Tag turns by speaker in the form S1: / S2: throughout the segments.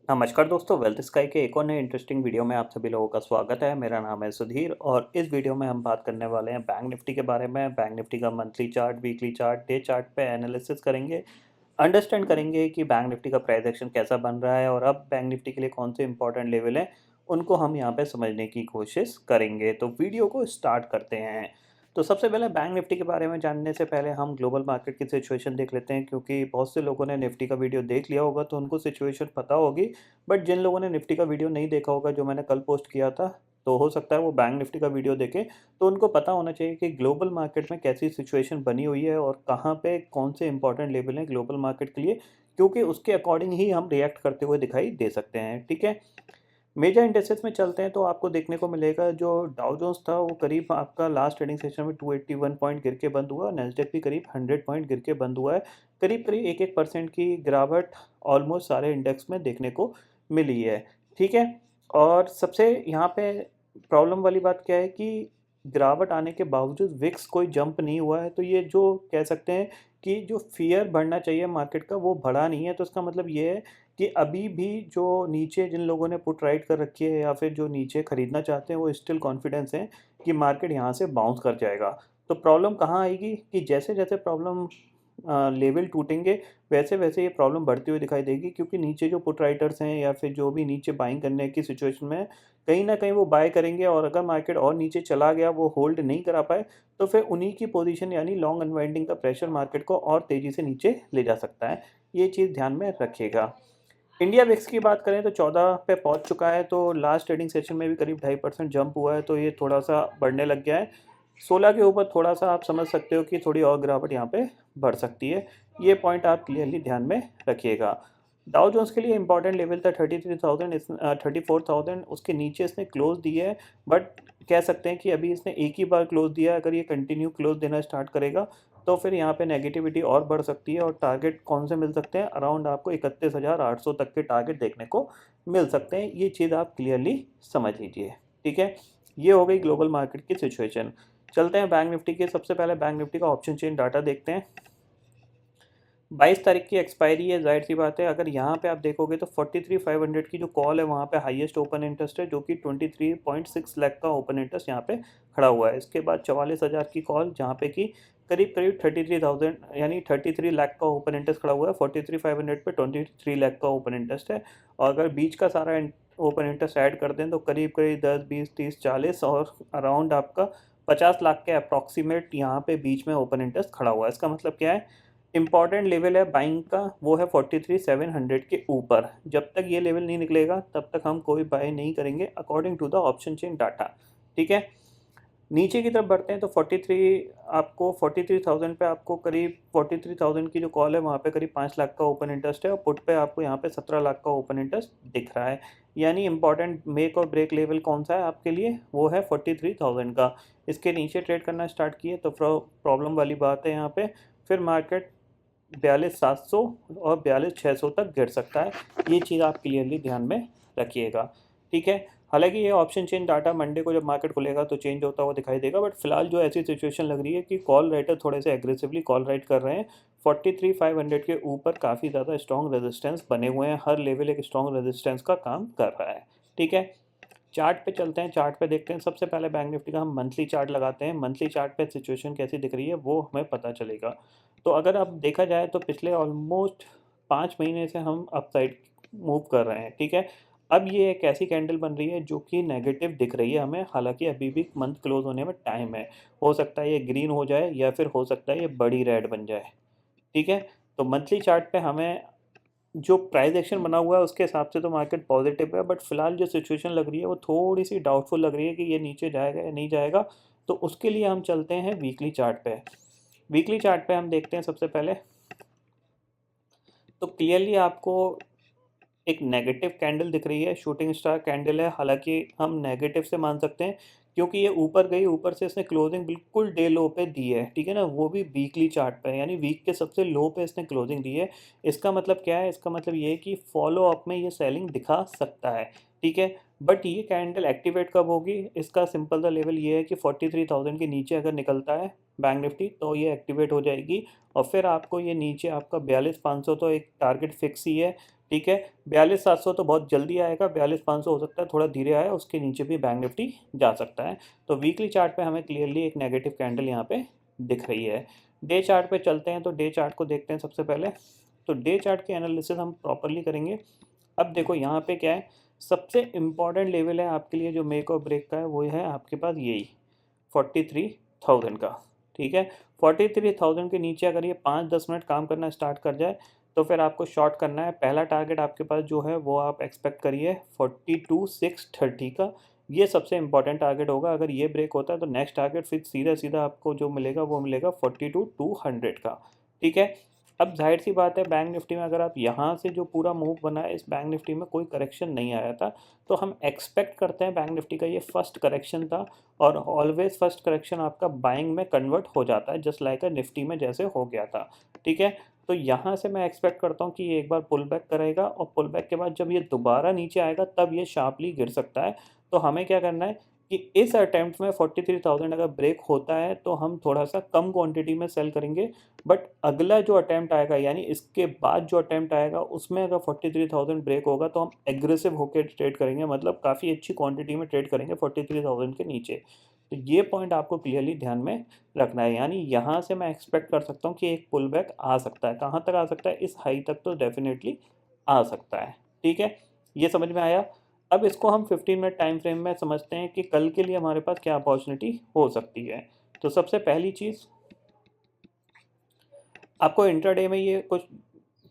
S1: नमस्कार दोस्तों, wealth sky के एक और नए इंटरेस्टिंग वीडियो में आप सभी लोगों का स्वागत है। मेरा नाम है सुधीर और इस वीडियो में हम बात करने वाले हैं बैंक निफ्टी के बारे में। बैंक निफ्टी का monthly chart, weekly chart, day chart पे एनालिसिस करेंगे। अंडरस्टैंड करेंगे कि बैंक निफ्टी का प्राइस एक्शन कैसा बन रहा है और अब बैंक निफ्टी के लिए कौन से इंपॉर्टेंट लेवल हैं, उनको हम यहाँ पे समझने की कोशिश करेंगे। तो वीडियो को स्टार्ट करते हैं। तो सबसे पहले बैंक निफ्टी के बारे में जानने से पहले हम ग्लोबल मार्केट की सिचुएशन देख लेते हैं, क्योंकि बहुत से लोगों ने निफ्टी का वीडियो देख लिया होगा तो उनको सिचुएशन पता होगी। बट जिन लोगों ने निफ्टी का वीडियो नहीं देखा होगा, जो मैंने कल पोस्ट किया था, तो हो सकता है वो बैंक निफ्टी का वीडियो देखें। तो उनको पता होना चाहिए कि ग्लोबल मार्केट में कैसी सिचुएशन बनी हुई है और कहाँ पे कौन से इंपॉर्टेंट लेवल हैं ग्लोबल मार्केट के लिए, क्योंकि उसके अकॉर्डिंग ही हम रिएक्ट करते हुए दिखाई दे सकते हैं। ठीक है, मेजर इंडेक्सेस में चलते हैं तो आपको देखने को मिलेगा जो डाउ जोन्स था वो करीब आपका लास्ट ट्रेडिंग सेशन में 281 पॉइंट गिर के बंद हुआ। नैस्डैक भी करीब 100 पॉइंट गिर के बंद हुआ है। करीब करीब 1-1% की गिरावट ऑलमोस्ट सारे इंडेक्स में देखने को मिली है। ठीक है, और सबसे यहाँ पे प्रॉब्लम वाली बात क्या है कि गिरावट आने के बावजूद विक्स कोई जंप नहीं हुआ है। तो ये जो कह सकते हैं कि जो फियर बढ़ना चाहिए मार्केट का, वो बढ़ा नहीं है। तो इसका मतलब ये है कि अभी भी जो नीचे जिन लोगों ने पुट राइट कर रखी है या फिर जो नीचे खरीदना चाहते हैं, वो स्टिल कॉन्फिडेंस हैं कि मार्केट यहाँ से बाउंस कर जाएगा। तो प्रॉब्लम कहाँ आएगी कि जैसे-जैसे प्रॉब्लम लेवल टूटेंगे, वैसे-वैसे ये प्रॉब्लम बढ़ती हुई दिखाई देगी, क्योंकि नीचे जो पुट राइटर्स हैं या फिर जो भी नीचे बाइंग करने की सिचुएशन में है, कहीं न कहीं वो बाय करेंगे और अगर मार्केट और नीचे चला गया, वो होल्ड नहीं करा पाए, तो फिर उन्हीं की पोजीशन यानी लॉन्ग अनवाइंडिंग का प्रेशर मार्केट को और तेज़ी से नीचे ले जा सकता है। ये चीज़ ध्यान में रखिएगा। इंडिया विक्स की बात करें तो 14 पे पहुंच चुका है। तो लास्ट ट्रेडिंग सेशन में भी करीब 2.5% जंप हुआ है, तो ये थोड़ा-सा बढ़ने लग गया है। 16 के ऊपर थोड़ा-सा आप समझ सकते हो कि थोड़ी और गिरावट यहाँ पे बढ़ सकती है। ये पॉइंट आप क्लियरली ध्यान में रखिएगा। डाउ जोन्स के लिए इम्पोर्टेंट लेवल था 33,000, 34,000, उसके नीचे इसने क्लोज़ दिया है। बट कह सकते हैं कि अभी इसने एक ही बार क्लोज़ दिया है। अगर ये कंटिन्यू क्लोज़ देना स्टार्ट करेगा तो फिर यहाँ पे नेगेटिविटी और बढ़ सकती है और टारगेट कौन से मिल सकते हैं, अराउंड आपको 31,800 तक के टारगेट देखने को मिल सकते हैं। ये चीज़ आप क्लियरली समझ लीजिए। ठीक है, ये हो गई ग्लोबल मार्केट की सिचुएशन। चलते हैं बैंक निफ्टी के। सबसे पहले बैंक निफ्टी का ऑप्शन चेन डाटा देखते हैं। 22 तारीख की एक्सपायरी है, ज़ाहिर सी बात है। अगर यहाँ पे आप देखोगे तो 43,500 की जो कॉल है, वहाँ पे हाईएस्ट ओपन इंटरेस्ट है, जो कि 23.6 लाख का ओपन इंटरेस्ट यहाँ पे खड़ा हुआ है। इसके बाद 44,000 की कॉल, जहाँ पे कि करीब करीब 33,000 यानी 33 लाख का ओपन इंटरेस्ट खड़ा हुआ है। 43,500 पे 23 लाख का ओपन इंटरेस्ट है। और अगर बीच का सारा ओपन इंटरेस्ट ऐड कर दें तो करीब करीब 10, 20, 30, 40 और अराउंड आपका 50 लाख के अप्रॉक्सीमेट यहाँ पे बीच में ओपन इंटरेस्ट खड़ा हुआ है। इसका मतलब क्या है, इम्पॉर्टेंट लेवल है बाइंग का, वो है 43,700 के ऊपर। जब तक ये लेवल नहीं निकलेगा तब तक हम कोई बाय नहीं करेंगे according to the option chain data. ठीक है, नीचे की तरफ बढ़ते हैं तो 43,000 पे आपको करीब 43,000 की जो कॉल है, वहाँ पे करीब 5 लाख का ओपन इंटरेस्ट है और पुट पे आपको यहाँ पे 17 लाख का ओपन इंटरेस्ट दिख रहा है। यानी इंपॉर्टेंट मेक और ब्रेक लेवल कौन सा है आपके लिए, वो है 43,000 का। इसके नीचे ट्रेड करना स्टार्ट किए तो प्रॉब्लम वाली बात है यहाँ पे। फिर मार्केट 42,700 और 42,600 तक गिर सकता है। ये चीज़ आप क्लियरली ध्यान में रखिएगा। ठीक है, हालांकि ये ऑप्शन चेन डाटा मंडे को जब मार्केट खुलेगा तो चेंज होता हुआ दिखाई देगा। बट फिलहाल जो ऐसी सिचुएशन लग रही है कि कॉल राइटर थोड़े से एग्रेसिवली कॉल राइट कर रहे हैं। 43,500 के ऊपर काफ़ी ज़्यादा स्ट्रॉन्ग रेजिस्टेंस बने हुए हैं। हर लेवल एक स्ट्रॉन्ग रेजिस्टेंस का काम कर रहा है। ठीक है, चार्ट पे चलते हैं। चार्ट पे देखते हैं। सबसे पहले बैंक निफ्टी का हम मंथली चार्ट लगाते हैं। मंथली चार्ट पे सिचुएशन कैसी दिख रही है वो हमें पता चलेगा। तो अगर अब देखा जाए तो पिछले ऑलमोस्ट 5 महीने से हम अपसाइड मूव कर रहे हैं। ठीक है, अब ये एक ऐसी कैंडल बन रही है जो कि नेगेटिव दिख रही है हमें। हालांकि अभी भी मंथ क्लोज होने में टाइम है। हो सकता है ये ग्रीन हो जाए या फिर हो सकता है ये बड़ी रेड बन जाए। ठीक है, तो मंथली चार्ट पे हमें जो प्राइस एक्शन बना हुआ है उसके हिसाब से तो मार्केट पॉजिटिव है। बट फिलहाल जो सिचुएशन लग रही है वो थोड़ी सी डाउटफुल लग रही है कि ये नीचे जाएगा या नहीं जाएगा। तो उसके लिए हम चलते हैं वीकली चार्ट पे। वीकली चार्ट पे हम देखते हैं सबसे पहले, तो क्लियरली आपको एक नेगेटिव कैंडल दिख रही है, शूटिंग स्टार कैंडल है। हालांकि हम नेगेटिव से मान सकते हैं क्योंकि ये ऊपर गई, ऊपर से इसने क्लोजिंग बिल्कुल डे लो पे दी है। ठीक है ना, वो भी वीकली चार्ट पे, यानी वीक के सबसे लो पे इसने क्लोजिंग दी है। इसका मतलब क्या है, इसका मतलब ये है कि फॉलो अप में ये सेलिंग दिखा सकता है। ठीक है, बट ये कैंडल एक्टिवेट कब होगी, इसका सिंपल सा लेवल ये है कि 43,000 के नीचे अगर निकलता है बैंक निफ्टी तो ये एक्टिवेट हो जाएगी। और फिर आपको ये नीचे आपका 42,500 तो एक टारगेट फिक्स ही है, ठीक है। 42,700 तो बहुत जल्दी आएगा, 42,500 हो सकता है थोड़ा धीरे आए, उसके नीचे भी बैंक निफ्टी जा सकता है। तो वीकली चार्ट पे हमें क्लियरली एक नेगेटिव कैंडल यहाँ पे दिख रही है। डे चार्ट पे चलते हैं, तो डे चार्ट को देखते हैं सबसे पहले। तो डे चार्ट की एनालिसिस हम प्रॉपरली करेंगे। अब देखो यहाँ पे क्या है, सबसे इम्पॉर्टेंट लेवल है आपके लिए जो मेक और ब्रेक का है, वो है आपके पास यही 43,000 का, ठीक है। 43,000 के नीचे अगर ये 5-10 मिनट काम करना स्टार्ट कर जाए तो फिर आपको शॉर्ट करना है। पहला टारगेट आपके पास जो है वो आप एक्सपेक्ट करिए 42,630 का, ये सबसे इंपॉर्टेंट टारगेट होगा। अगर ये ब्रेक होता है तो नेक्स्ट टारगेट फिर सीधा सीधा आपको जो मिलेगा वो मिलेगा 42,200 का, ठीक है। अब जाहिर सी बात है बैंक निफ्टी में अगर आप यहाँ से जो पूरा मूव बना है, इस बैंक निफ्टी में कोई करेक्शन नहीं आया था, तो हम एक्सपेक्ट करते हैं बैंक निफ्टी का ये फर्स्ट करेक्शन था। और ऑलवेज फर्स्ट करेक्शन आपका बाइंग में कन्वर्ट हो जाता है, जस्ट लाइक निफ्टी में जैसे हो गया था, ठीक है। तो यहाँ से मैं एक्सपेक्ट करता हूँ कि ये एक बार पुल बैक करेगा, और पुल बैक के बाद जब ये दोबारा नीचे आएगा तब ये शार्पली गिर सकता है। तो हमें क्या करना है कि इस अटैम्प्ट में 43,000 अगर ब्रेक होता है तो हम थोड़ा सा कम क्वांटिटी में सेल करेंगे। बट अगला जो अटैम्प्ट आएगा, यानी इसके बाद जो अटैम्प्ट आएगा, उसमें अगर 43,000 ब्रेक होगा तो हम एग्रेसिव होकर ट्रेड करेंगे, मतलब काफ़ी अच्छी क्वांटिटी में ट्रेड करेंगे 43,000 के नीचे। तो ये पॉइंट आपको क्लियरली ध्यान में रखना है। यानी यहाँ से मैं एक्सपेक्ट कर सकता हूँ कि एक पुल बैक आ सकता है। कहाँ तक आ सकता है, इस हाई तक तो डेफिनेटली आ सकता है, ठीक है। ये समझ में आया। अब इसको हम 15 मिनट टाइम फ्रेम में समझते हैं कि कल के लिए हमारे पास क्या अपॉर्चुनिटी हो सकती है। तो सबसे पहली चीज़, आपको इंट्राडे में ये कुछ,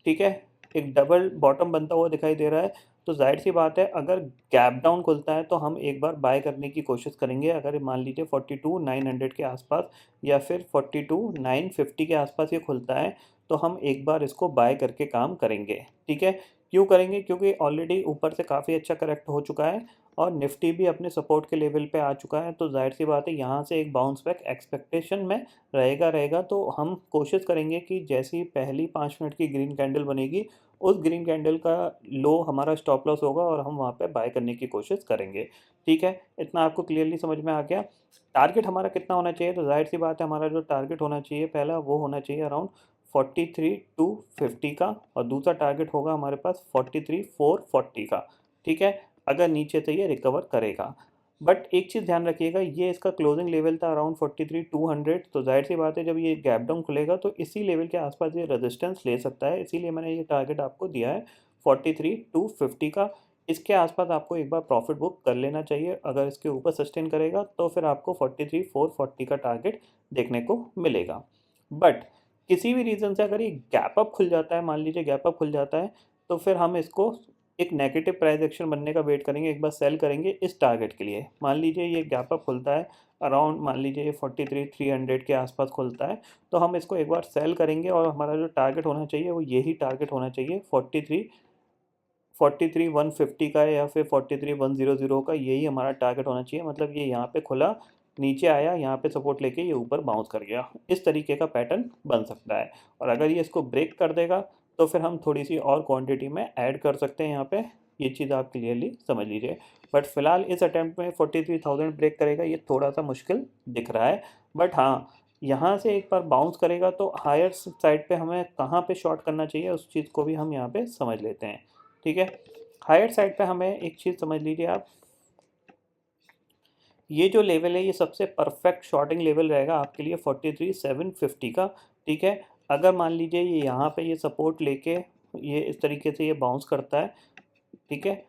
S1: ठीक है, एक डबल बॉटम बनता हुआ दिखाई दे रहा है। तो जाहिर सी बात है अगर गैप डाउन खुलता है तो हम एक बार बाय करने की कोशिश करेंगे। अगर मान लीजिए 42,900 के आसपास या फिर 42,950 के आसपास ये खुलता है तो हम एक बार इसको बाय करके काम करेंगे, ठीक है। क्यों करेंगे, क्योंकि ऑलरेडी ऊपर से काफ़ी अच्छा करेक्ट हो चुका है और निफ्टी भी अपने सपोर्ट के लेवल पे आ चुका है। तो जाहिर सी बात है यहाँ से एक बाउंस बैक एक्सपेक्टेशन में रहेगा। तो हम कोशिश करेंगे कि जैसी ही पहली 5 मिनट की ग्रीन कैंडल बनेगी, उस ग्रीन कैंडल का लो हमारा स्टॉप लॉस होगा और हम वहाँ पे बाय करने की कोशिश करेंगे, ठीक है। इतना आपको क्लियरली समझ में आ गया। टारगेट हमारा कितना होना चाहिए, तो जाहिर सी बात है हमारा जो टारगेट होना चाहिए पहला, वो होना चाहिए अराउंड 43,250 का, और दूसरा टारगेट होगा हमारे पास 43,440 का, ठीक है। अगर नीचे से ये रिकवर करेगा। बट एक चीज़ ध्यान रखिएगा, ये इसका क्लोजिंग लेवल था अराउंड 43,200। तो जाहिर सी बात है जब ये गैप डाउन खुलेगा तो इसी लेवल के आसपास ये रेजिस्टेंस ले सकता है, इसीलिए मैंने ये टारगेट आपको दिया है 43,250 का। इसके आसपास आपको एक बार प्रॉफिट बुक कर लेना चाहिए। अगर इसके ऊपर सस्टेन करेगा तो फिर आपको 43,440 का टारगेट देखने को मिलेगा। बट किसी भी रीज़न से अगर ये गैप अप खुल जाता है, मान लीजिए गैप अप खुल जाता है, तो फिर हम इसको एक नेगेटिव प्राइस एक्शन बनने का वेट करेंगे, एक बार सेल करेंगे इस टारगेट के लिए। मान लीजिए ये गैप अप खुलता है अराउंड, मान लीजिए ये 43,300 के आसपास खुलता है, तो हम इसको एक बार सेल करेंगे और हमारा जो टारगेट होना चाहिए वो यही टारगेट होना चाहिए 43,150 का या फिर 43,100 का, यही हमारा टारगेट होना चाहिए। मतलब ये यहाँ पे खुला, नीचे आया, यहाँ पे सपोर्ट लेके ये ऊपर बाउंस कर गया, इस तरीके का पैटर्न बन सकता है। और अगर ये इसको ब्रेक कर देगा तो फिर हम थोड़ी सी और क्वांटिटी में ऐड कर सकते हैं यहाँ पे, ये चीज़ आप क्लियरली समझ लीजिए। बट फिलहाल इस अटैम्प्ट में 43,000 ब्रेक करेगा, ये थोड़ा सा मुश्किल दिख रहा है। बट हाँ, यहाँ से एक बार बाउंस करेगा तो हायर साइड पे हमें कहाँ पे शॉर्ट करना चाहिए उस चीज़ को भी हम यहाँ पे समझ लेते हैं, ठीक है। हायर साइड पे हमें एक चीज़ समझ लीजिए आप, ये जो लेवल है ये सबसे परफेक्ट शॉर्टिंग लेवल रहेगा आपके लिए 43,750 का, ठीक है। अगर मान लीजिए ये यहाँ पे ये सपोर्ट लेके ये इस तरीके से ये बाउंस करता है, ठीक है,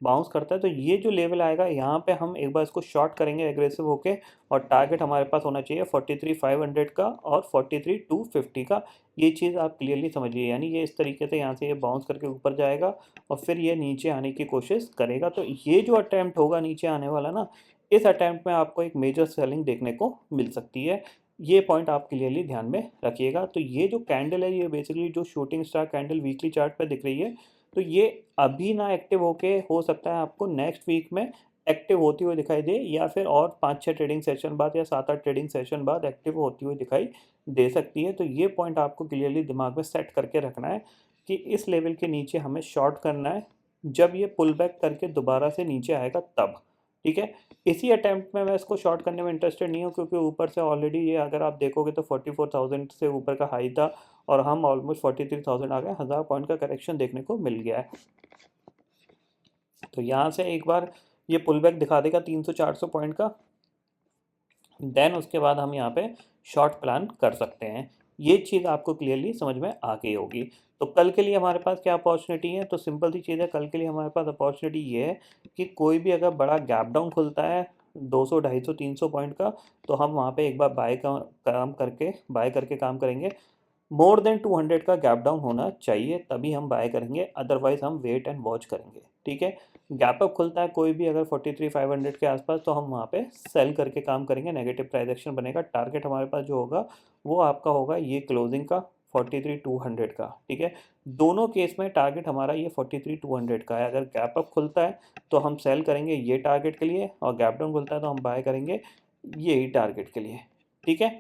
S1: बाउंस करता है, तो ये जो लेवल आएगा यहाँ पे हम एक बार इसको शॉर्ट करेंगे एग्रेसिव होके। और टारगेट हमारे पास होना चाहिए 43,500 का और 43,250 का। ये चीज़ आप क्लियरली समझिए, यानी ये इस तरीके से यहाँ से ये बाउंस करके ऊपर जाएगा और फिर ये नीचे आने की कोशिश करेगा। तो ये जो अटैम्प्ट होगा नीचे आने वाला ना, इस अटैम्प्ट में आपको एक मेजर सेलिंग देखने को मिल सकती है। ये पॉइंट आप क्लियरली ध्यान में रखिएगा। तो ये जो कैंडल है ये बेसिकली जो shooting star candle weekly chart पर दिख रही है, तो ये अभी ना एक्टिव होके हो सकता है आपको नेक्स्ट वीक में एक्टिव होती हुई दिखाई दे, या फिर और 5-6 ट्रेडिंग सेशन बाद या 7-8 ट्रेडिंग सेशन बाद एक्टिव होती हुई दिखाई दे सकती है। तो ये पॉइंट आपको क्लियरली दिमाग में सेट करके रखना है कि इस लेवल के नीचे हमें शॉर्ट करना है, जब ये पुल बैक करके दोबारा से नीचे आएगा तब, ठीक है। इसी अटेम्प्ट में मैं इसको शॉर्ट करने में इंटरेस्टेड नहीं हूँ, क्योंकि ऊपर से ऑलरेडी ये अगर आप देखोगे तो 44,000 से ऊपर का हाई था और हम ऑलमोस्ट 43,000 आ गए, 1000 पॉइंट का करेक्शन देखने को मिल गया है। तो यहाँ से एक बार ये पुल बैक दिखा देगा 300-400 पॉइंट का, देन उसके बाद हम यहाँ पे शॉर्ट प्लान कर सकते हैं। ये चीज़ आपको क्लियरली समझ में आ गई होगी। तो कल के लिए हमारे पास क्या अपॉर्चुनिटी है, तो सिंपल सी चीज़ है, कल के लिए हमारे पास अपॉर्चुनिटी ये है कि कोई भी अगर बड़ा गैप डाउन खुलता है 200, 250, 300 पॉइंट का, तो हम वहाँ पे एक बार बाय करके काम करेंगे। मोर देन 200 का गैप डाउन होना चाहिए, तभी हम बाय करेंगे, अदरवाइज हम वेट एंड वॉच करेंगे, ठीक है। गैप अप खुलता है कोई भी अगर 43,500 के आसपास, तो हम वहाँ पे सेल करके काम करेंगे, नेगेटिव प्राइस एक्शन बनेगा। टारगेट हमारे पास जो होगा वो आपका होगा ये क्लोजिंग का 43,200 का, ठीक है। दोनों केस में टारगेट हमारा ये 43,200 का है। अगर गैप अप खुलता है तो हम सेल करेंगे ये टारगेट के लिए, और गैप डाउन खुलता है तो हम बाय करेंगे यही टारगेट के लिए, ठीक है।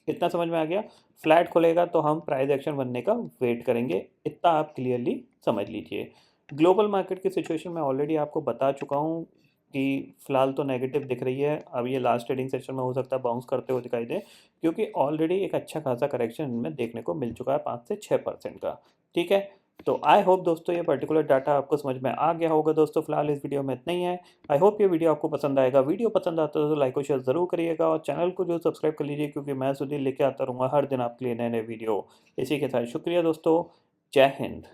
S1: इतना समझ में आ गया। फ्लैट खुलेगा तो हम प्राइस एक्शन बनने का वेट करेंगे, इतना आप क्लियरली समझ लीजिए। ग्लोबल मार्केट की सिचुएशन मैं ऑलरेडी आपको बता चुका हूँ कि फ़िलहाल तो नेगेटिव दिख रही है। अब ये लास्ट ट्रेडिंग सेशन में हो सकता है बाउंस करते हुए दिखाई दे, क्योंकि ऑलरेडी एक अच्छा खासा करेक्शन इनमें देखने को मिल चुका है 5 से 6% का, ठीक है। तो आई होप दोस्तों ये पर्टिकुलर डाटा आपको समझ में आ गया होगा। दोस्तों फिलहाल इस वीडियो में इतना ही है। आई होप ये वीडियो आपको पसंद आएगा। वीडियो पसंद आता है तो लाइक और शेयर ज़रूर करिएगा, और चैनल को जो सब्सक्राइब कर लीजिए, क्योंकि मैं सुधीर लेके आता रहूँगा हर दिन आपके लिए नए नए वीडियो। इसी के साथ शुक्रिया दोस्तों, जय हिंद।